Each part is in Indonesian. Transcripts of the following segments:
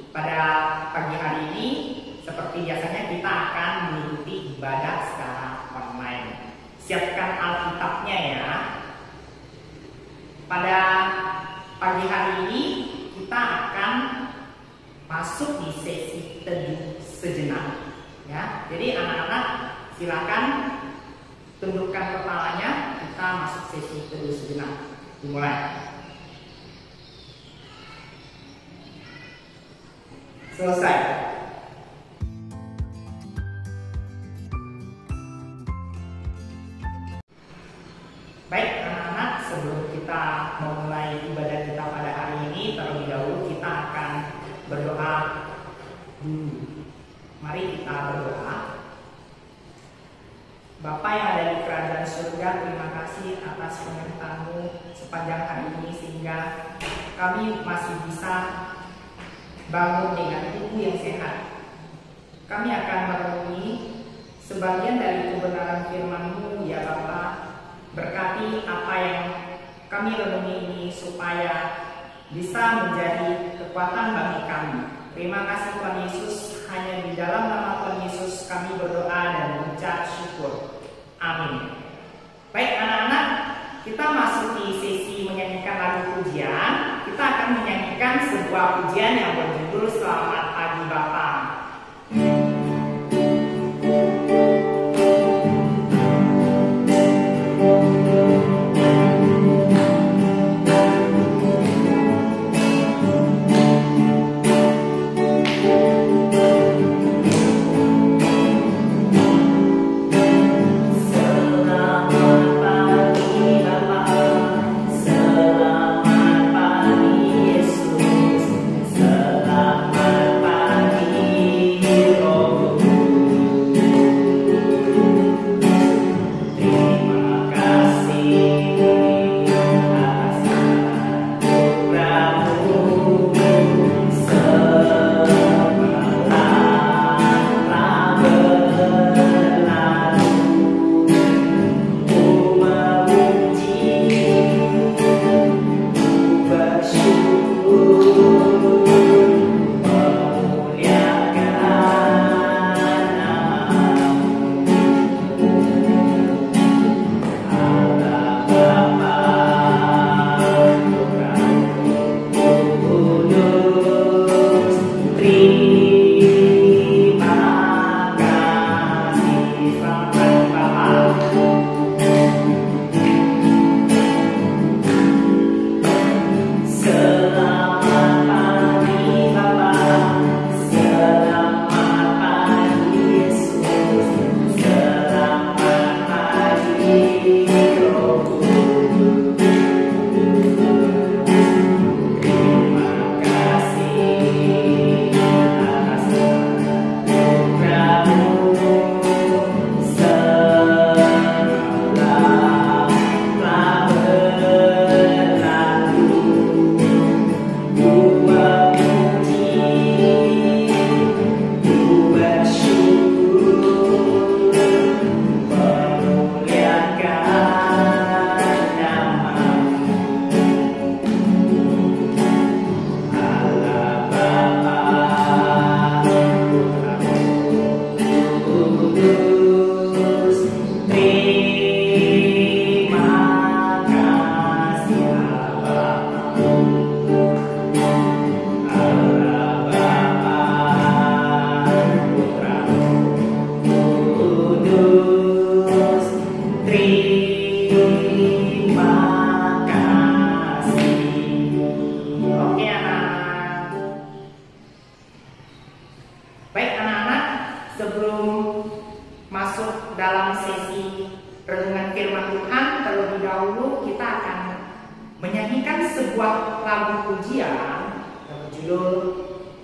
Pada pagi hari ini, seperti biasanya kita akan mengikuti ibadah secara online. Siapkan Alkitabnya ya. Pada pagi hari ini kita akan masuk di sesi teduh sejenak. Ya, jadi anak-anak silakan tundukkan kepalanya. Kita masuk sesi teduh sejenak. Dimulai. Selesai. Baik anak-anak, sebelum kita memulai ibadah kita pada hari ini, terlebih dahulu kita akan berdoa dulu. Mari kita berdoa. Bapa yang ada di kerajaan surga, terima kasih atas penyertaan-Mu sepanjang hari ini sehingga kami masih bisa bangun dengan tubuh yang sehat. Kami akan merenungi sebagian dari kebenaran firman-Mu ya Bapa. Berkati apa yang kami renungi ini supaya bisa menjadi kekuatan bagi kami. Terima kasih Tuhan Yesus. Hanya di dalam nama Tuhan Yesus kami berdoa dan mengucap syukur. Amin. Baik anak-anak, kita masuk di sesi menyanyikan lagu pujian. Kita akan menyanyikan sebuah pujian yang berjudul Selamat Pagi Bapa.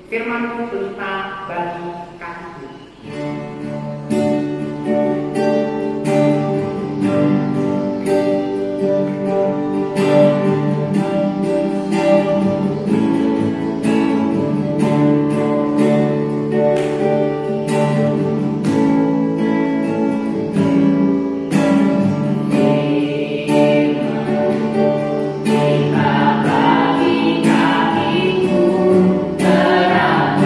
Firman-Mu pelita bagi kakiku. Kita bagi kakiku terang.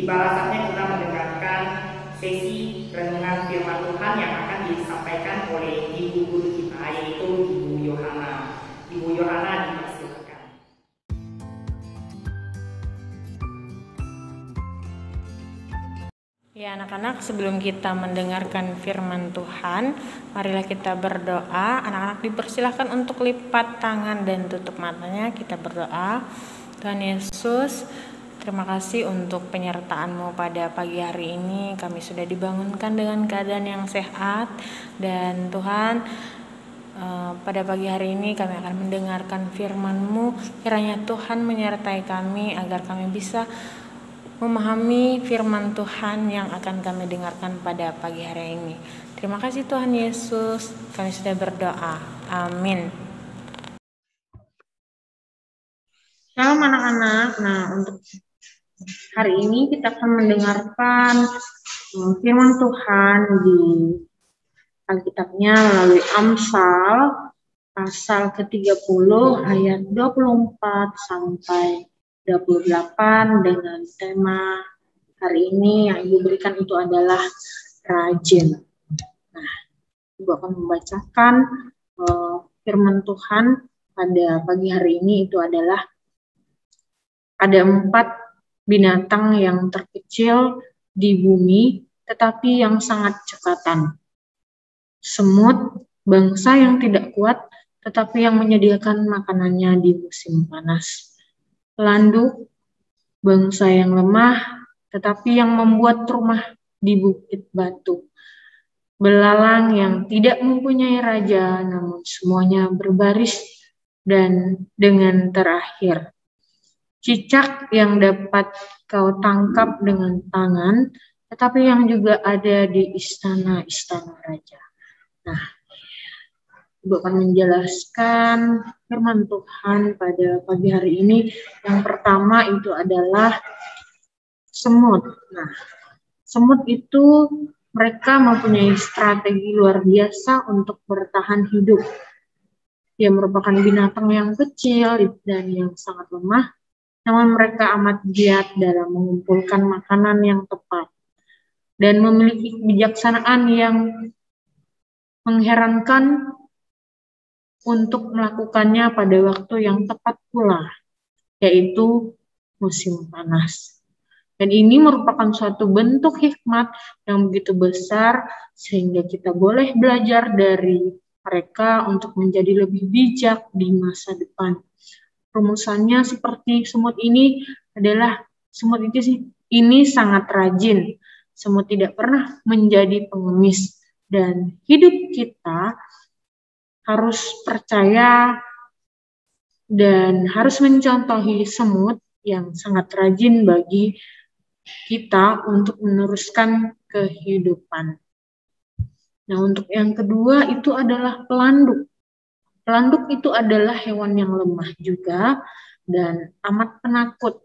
balasannya kita mendengarkan sesi renungan firman Tuhan yang akan disampaikan oleh ibu guru kita, yaitu Ibu Yohana. Ibu Yohana, dipersilakan. Ya anak-anak, sebelum kita mendengarkan firman Tuhan, marilah kita berdoa. Anak-anak dipersilahkan untuk lipat tangan dan tutup matanya. Kita berdoa. Tuhan Yesus, terima kasih untuk penyertaan-Mu pada pagi hari ini. Kami sudah dibangunkan dengan keadaan yang sehat. Dan Tuhan, pada pagi hari ini kami akan mendengarkan firman-Mu. Kiranya Tuhan menyertai kami agar kami bisa memahami firman Tuhan yang akan kami dengarkan pada pagi hari ini. Terima kasih Tuhan Yesus, kami sudah berdoa. Amin. Shalom anak-anak. Nah, untuk hari ini kita akan mendengarkan firman Tuhan di Alkitabnya melalui Amsal pasal ke-30 ayat 24 sampai 28 dengan tema hari ini yang Ibu berikan itu adalah rajin. Nah, Ibu akan membacakan firman Tuhan pada pagi hari ini itu adalah ada 4 binatang yang terkecil di bumi tetapi yang sangat cekatan. Semut, bangsa yang tidak kuat tetapi yang menyediakan makanannya di musim panas. Pelanduk, bangsa yang lemah, tetapi yang membuat rumah di bukit batu. Belalang yang tidak mempunyai raja, namun semuanya berbaris dan dengan terakhir. Cicak yang dapat kau tangkap dengan tangan, tetapi yang juga ada di istana-istana raja. Nah, Ibu akan menjelaskan firman Tuhan pada pagi hari ini. Yang pertama itu adalah semut. Nah, semut itu mereka mempunyai strategi luar biasa untuk bertahan hidup. Dia merupakan binatang yang kecil dan yang sangat lemah, namun mereka amat giat dalam mengumpulkan makanan yang tepat dan memiliki kebijaksanaan yang mengherankan untuk melakukannya pada waktu yang tepat pula, yaitu musim panas. Dan ini merupakan suatu bentuk hikmat yang begitu besar sehingga kita boleh belajar dari mereka untuk menjadi lebih bijak di masa depan. Rumusannya seperti semut ini adalah semut ini sangat rajin. Semut tidak pernah menjadi pengemis dan hidup kita harus percaya dan harus mencontohi semut yang sangat rajin bagi kita untuk meneruskan kehidupan. Nah, untuk yang kedua itu adalah pelanduk. Pelanduk itu adalah hewan yang lemah juga dan amat penakut.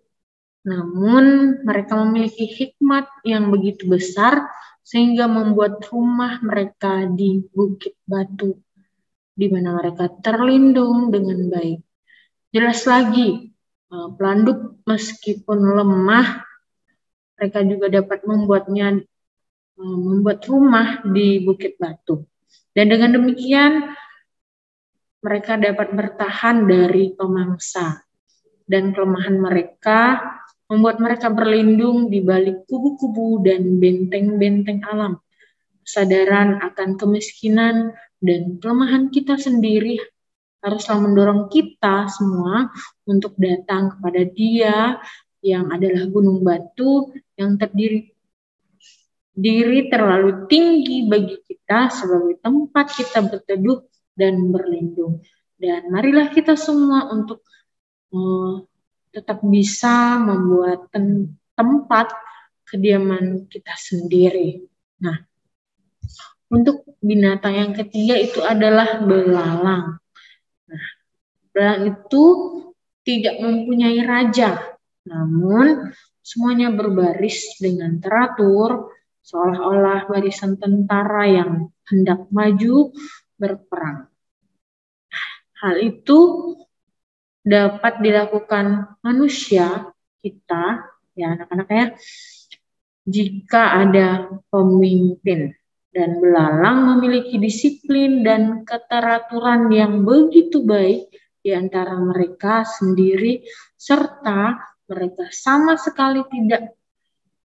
Namun mereka memiliki hikmat yang begitu besar sehingga membuat rumah mereka di bukit batu, di mana mereka terlindung dengan baik. Jelas lagi, pelanduk meskipun lemah, mereka juga dapat membuat rumah di bukit batu. Dan dengan demikian, mereka dapat bertahan dari pemangsa. Dan kelemahan mereka membuat mereka berlindung di balik kubu-kubu dan benteng-benteng alam. Kesadaran akan kemiskinan dan kelemahan kita sendiri haruslah mendorong kita semua untuk datang kepada Dia yang adalah gunung batu yang terdiri terlalu tinggi bagi kita sebagai tempat kita berteduh dan berlindung. Dan marilah kita semua untuk tetap bisa membuat tempat kediaman kita sendiri. Nah, untuk binatang yang ketiga itu adalah belalang. Nah, belalang itu tidak mempunyai raja, namun semuanya berbaris dengan teratur, seolah-olah barisan tentara yang hendak maju berperang. Hal itu dapat dilakukan manusia kita, ya anak-anak ya, jika ada pemimpin. Dan belalang memiliki disiplin dan keteraturan yang begitu baik di antara mereka sendiri, serta mereka sama sekali tidak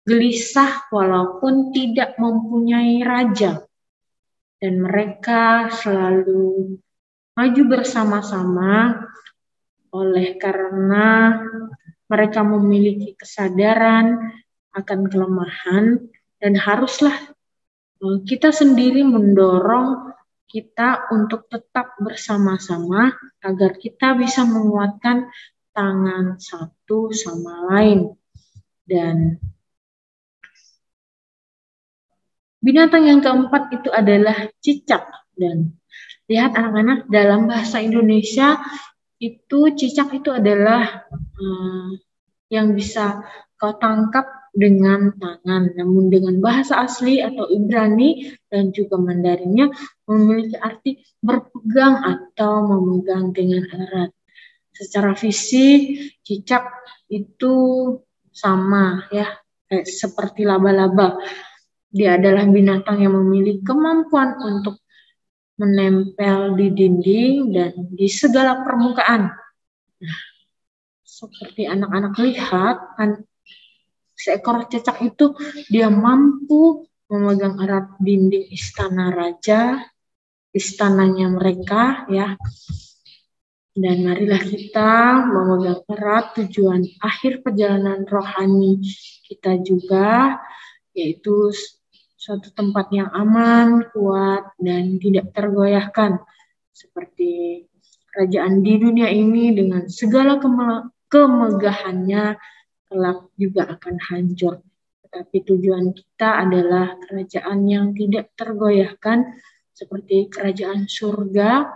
gelisah walaupun tidak mempunyai raja. Dan mereka selalu maju bersama-sama oleh karena mereka memiliki kesadaran akan kelemahan, dan haruslah kita sendiri mendorong kita untuk tetap bersama-sama agar kita bisa menguatkan tangan satu sama lain. Dan binatang yang keempat itu adalah cicak. Dan lihat anak-anak, dalam bahasa Indonesia itu cicak itu adalah yang bisa kau tangkap dengan tangan, namun dengan bahasa asli atau Ibrani dan juga Mandarinnya memiliki arti berpegang atau memegang dengan erat. Secara fisik cicak itu sama ya, seperti laba-laba. Dia adalah binatang yang memiliki kemampuan untuk menempel di dinding dan di segala permukaan. Nah, seperti anak-anak lihat, seekor cicak itu dia mampu memegang erat dinding istana raja, istananya mereka ya. Dan marilah kita memegang erat tujuan akhir perjalanan rohani kita juga, yaitu suatu tempat yang aman, kuat, dan tidak tergoyahkan. Seperti kerajaan di dunia ini dengan segala kemegahannya kelak juga akan hancur. Tetapi tujuan kita adalah kerajaan yang tidak tergoyahkan, seperti kerajaan surga,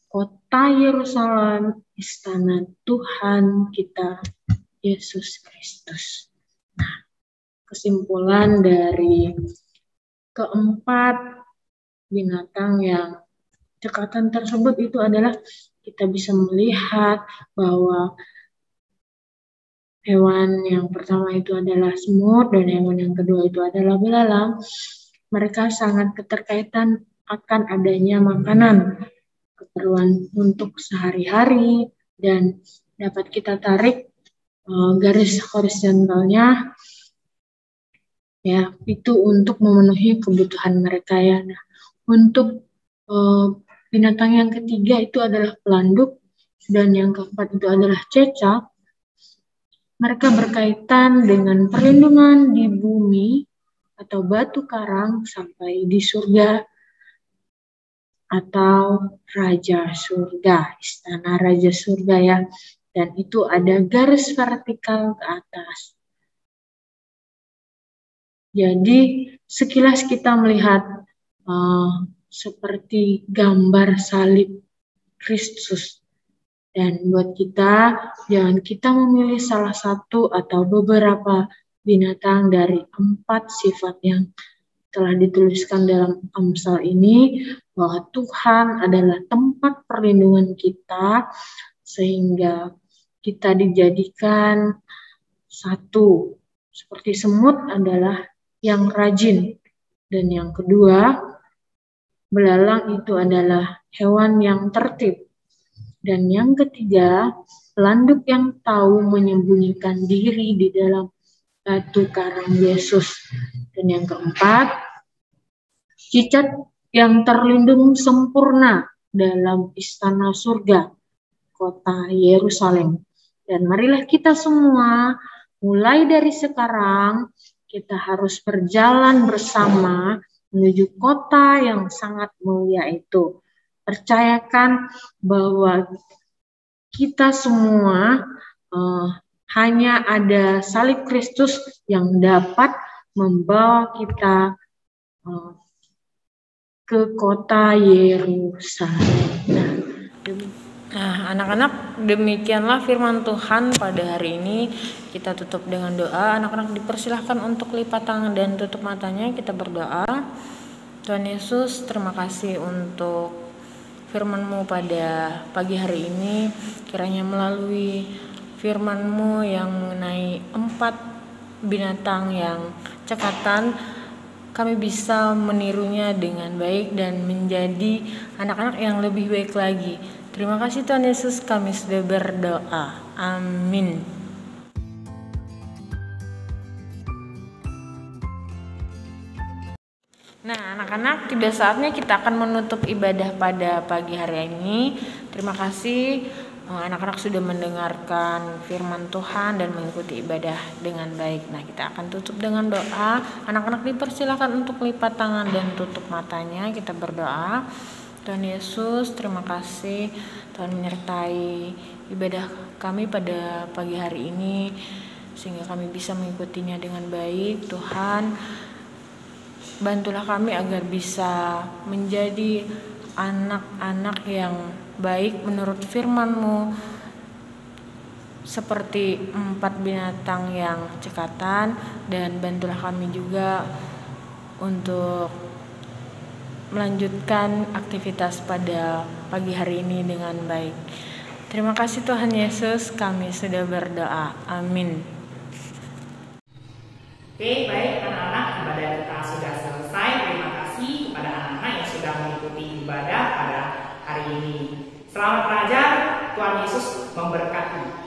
kota Yerusalem, istana Tuhan kita, Yesus Kristus. Nah, kesimpulan dari keempat binatang yang cekatan tersebut itu adalah kita bisa melihat bahwa hewan yang pertama itu adalah semut dan hewan yang kedua itu adalah belalang. Mereka sangat keterkaitan akan adanya makanan, keperluan untuk sehari-hari, dan dapat kita tarik garis horizontalnya ya, itu untuk memenuhi kebutuhan mereka ya. Nah, untuk binatang yang ketiga itu adalah pelanduk dan yang keempat itu adalah cecak. Mereka berkaitan dengan perlindungan di bumi atau batu karang sampai di surga atau raja surga, istana raja surga ya. Dan itu ada garis vertikal ke atas. Jadi sekilas kita melihat seperti gambar salib Kristus. Dan buat kita, jangan kita memilih salah satu atau beberapa binatang dari 4 sifat yang telah dituliskan dalam Amsal ini, bahwa Tuhan adalah tempat perlindungan kita, sehingga kita dijadikan satu. Seperti semut adalah yang rajin, dan yang kedua, belalang itu adalah hewan yang tertib. Dan yang ketiga, pelanduk yang tahu menyembunyikan diri di dalam batu karang Yesus. Dan yang keempat, cicak yang terlindung sempurna dalam istana surga, kota Yerusalem. Dan marilah kita semua, mulai dari sekarang, kita harus berjalan bersama menuju kota yang sangat mulia itu. Percayakan bahwa kita semua hanya ada salib Kristus yang dapat membawa kita ke kota Yerusalem. Nah, anak-anak, demikianlah firman Tuhan pada hari ini. Kita tutup dengan doa. Anak-anak dipersilahkan untuk lipat tangan dan tutup matanya. Kita berdoa. Tuhan Yesus, terima kasih untuk firman-Mu pada pagi hari ini. Kiranya melalui firman-Mu yang mengenai 4 binatang yang cekatan, kami bisa menirunya dengan baik dan menjadi anak-anak yang lebih baik lagi. Terima kasih Tuhan Yesus, kami sudah berdoa. Amin. Nah, anak-anak, tiba saatnya kita akan menutup ibadah pada pagi hari ini. Terima kasih anak-anak sudah mendengarkan firman Tuhan dan mengikuti ibadah dengan baik. Nah, kita akan tutup dengan doa. Anak-anak dipersilakan untuk lipat tangan dan tutup matanya. Kita berdoa. Tuhan Yesus, terima kasih Tuhan menyertai ibadah kami pada pagi hari ini, sehingga kami bisa mengikutinya dengan baik. Tuhan, bantulah kami agar bisa menjadi anak-anak yang baik menurut firman-Mu, seperti 4 binatang yang cekatan, dan bantulah kami juga untuk melanjutkan aktivitas pada pagi hari ini dengan baik. Terima kasih Tuhan Yesus, kami sudah berdoa. Amin. Oke, baik anak-anak, ibadah kita sudah selesai. Terima kasih kepada anak-anak yang sudah mengikuti ibadah pada hari ini. Selamat belajar, Tuhan Yesus memberkati.